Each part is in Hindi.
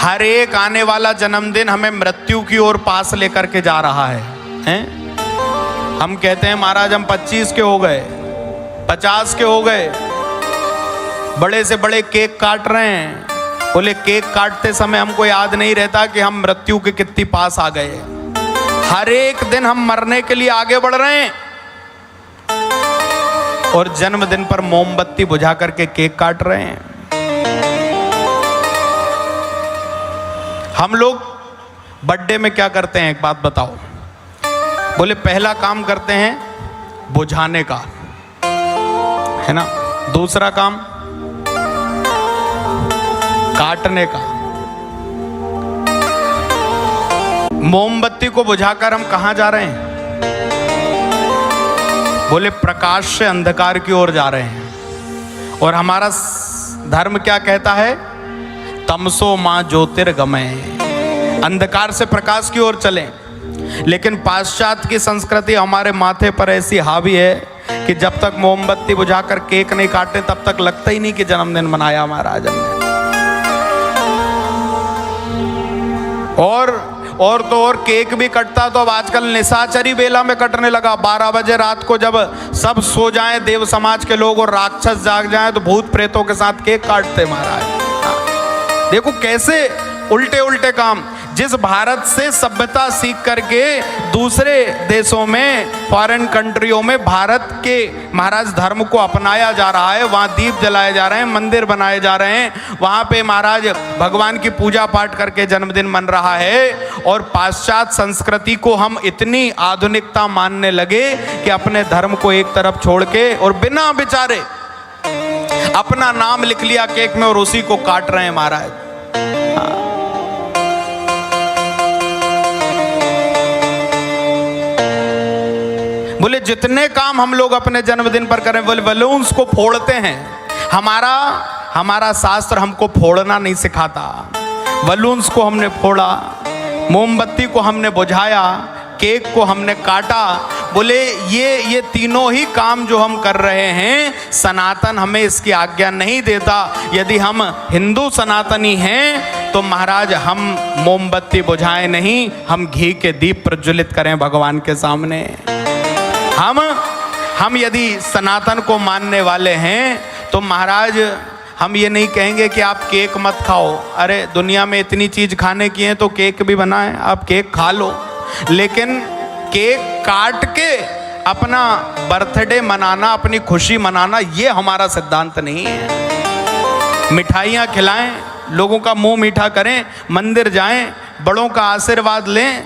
हर एक आने वाला जन्मदिन हमें मृत्यु की ओर पास लेकर के जा रहा है, हैं? हम कहते हैं महाराज हम 25 के हो गए, 50 के हो गए, बड़े से बड़े केक काट रहे हैं। बोले केक काटते समय हमको याद नहीं रहता कि हम मृत्यु के कितनी पास आ गए। हर एक दिन हम मरने के लिए आगे बढ़ रहे हैं और जन्मदिन पर मोमबत्ती बुझा करके केक काट रहे हैं। हम लोग बर्थडे में क्या करते हैं, एक बात बताओ। बोले पहला काम करते हैं बुझाने का, है ना। दूसरा काम काटने का। मोमबत्ती को बुझाकर हम कहां जा रहे हैं? बोले प्रकाश से अंधकार की ओर जा रहे हैं। और हमारा धर्म क्या कहता है? तमसो मां ज्योतिर्गमय, अंधकार से प्रकाश की ओर चलें। लेकिन पाश्चात्य की संस्कृति हमारे माथे पर ऐसी हावी है कि जब तक मोमबत्ती बुझाकर केक नहीं काटे तब तक लगता ही नहीं कि जन्मदिन मनाया महाराज हमने। और तो और केक भी कटता तो अब आजकल निशाचरी बेला में कटने लगा। 12 बजे रात को जब सब सो जाएं, देव समाज के लोग और राक्षस जाग जाएं, तो भूत प्रेतों के साथ केक काटते महाराज। देखो कैसे उल्टे उल्टे काम। जिस भारत से सभ्यता सीख करके दूसरे देशों में, फॉरेन कंट्रियों में भारत के महाराज धर्म को अपनाया जा रहा है, वहाँ दीप जलाए जा रहे हैं, मंदिर बनाए जा रहे हैं, वहाँ पे महाराज भगवान की पूजा पाठ करके जन्मदिन मन रहा है। और पाश्चात्य संस्कृति को हम इतनी आधुनिकता मानने लगे कि अपने धर्म को एक तरफ छोड़ के और बिना बेचारे अपना नाम लिख लिया केक में और उसी को काट रहे हैं महाराज। बोले जितने काम हम लोग अपने जन्मदिन पर करें, बोले बलून्स को फोड़ते हैं। हमारा शास्त्र हमको फोड़ना नहीं सिखाता। बलून्स को हमने फोड़ा, मोमबत्ती को हमने बुझाया, केक को हमने काटा। बोले ये तीनों ही काम जो हम कर रहे हैं, सनातन हमें इसकी आज्ञा नहीं देता। यदि हम हिंदू सनातनी हैं तो महाराज हम मोमबत्ती बुझाएं नहीं, हम घी के दीप प्रज्वलित करें भगवान के सामने। हम यदि सनातन को मानने वाले हैं तो महाराज हम ये नहीं कहेंगे कि आप केक मत खाओ। अरे दुनिया में इतनी चीज खाने की है तो केक भी बनाएं, आप केक खा लो। लेकिन केक काट के अपना बर्थडे मनाना, अपनी खुशी मनाना, ये हमारा सिद्धांत नहीं है। मिठाइयाँ खिलाएं, लोगों का मुंह मीठा करें, मंदिर जाएं, बड़ों का आशीर्वाद लें,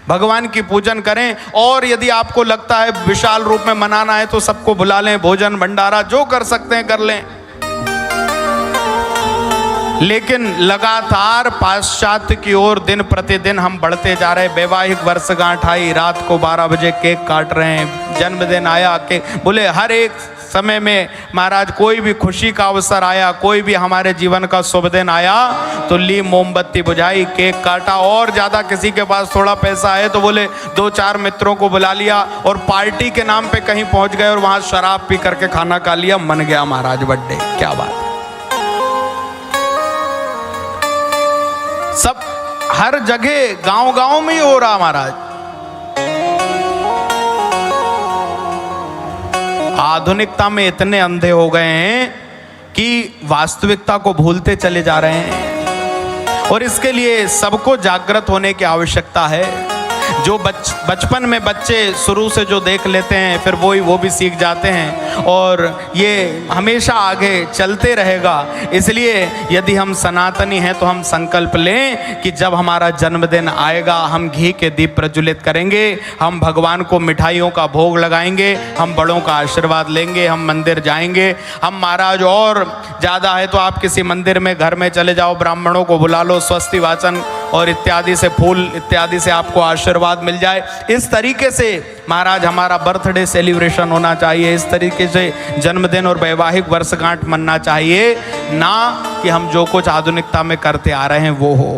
भगवान की पूजन करें। और यदि आपको लगता है विशाल रूप में मनाना है तो सबको बुला लें, भोजन भंडारा जो कर सकते हैं कर लें। लेकिन लगातार पाश्चात्य की ओर दिन प्रतिदिन हम बढ़ते जा रहे हैं। वैवाहिक वर्षगांठ आई, रात को 12 बजे केक काट रहे हैं, जन्मदिन आया केक। बोले हर एक समय में महाराज कोई भी खुशी का अवसर आया, कोई भी हमारे जीवन का शुभ दिन आया तो ली मोमबत्ती बुझाई, केक काटा। और ज़्यादा किसी के पास थोड़ा पैसा है तो बोले 2-4 मित्रों को बुला लिया और पार्टी के नाम पे कहीं पहुंच गए और वहाँ शराब पी करके खाना खा लिया, मन गया महाराज बर्थडे। क्या बात है। सब हर जगह गांव-गांव में ही हो रहा महाराज। आधुनिकता में इतने अंधे हो गए हैं कि वास्तविकता को भूलते चले जा रहे हैं। और इसके लिए सबको जागृत होने की आवश्यकता है। जो बचपन में बच्चे शुरू से जो देख लेते हैं फिर वो भी सीख जाते हैं और ये हमेशा आगे चलते रहेगा। इसलिए यदि हम सनातनी हैं तो हम संकल्प लें कि जब हमारा जन्मदिन आएगा हम घी के दीप प्रज्वलित करेंगे, हम भगवान को मिठाइयों का भोग लगाएंगे, हम बड़ों का आशीर्वाद लेंगे, हम मंदिर जाएंगे। हम महाराज और ज़्यादा है तो आप किसी मंदिर में घर में चले जाओ, ब्राह्मणों को बुला लो, स्वस्ति वाचन और इत्यादि से फूल इत्यादि से आपको आशीर्वाद मिल जाए। इस तरीके से महाराज हमारा बर्थडे सेलिब्रेशन होना चाहिए। इस तरीके से जन्मदिन और वैवाहिक वर्षगांठ मनना चाहिए, ना कि हम जो कुछ आधुनिकता में करते आ रहे हैं वो हो।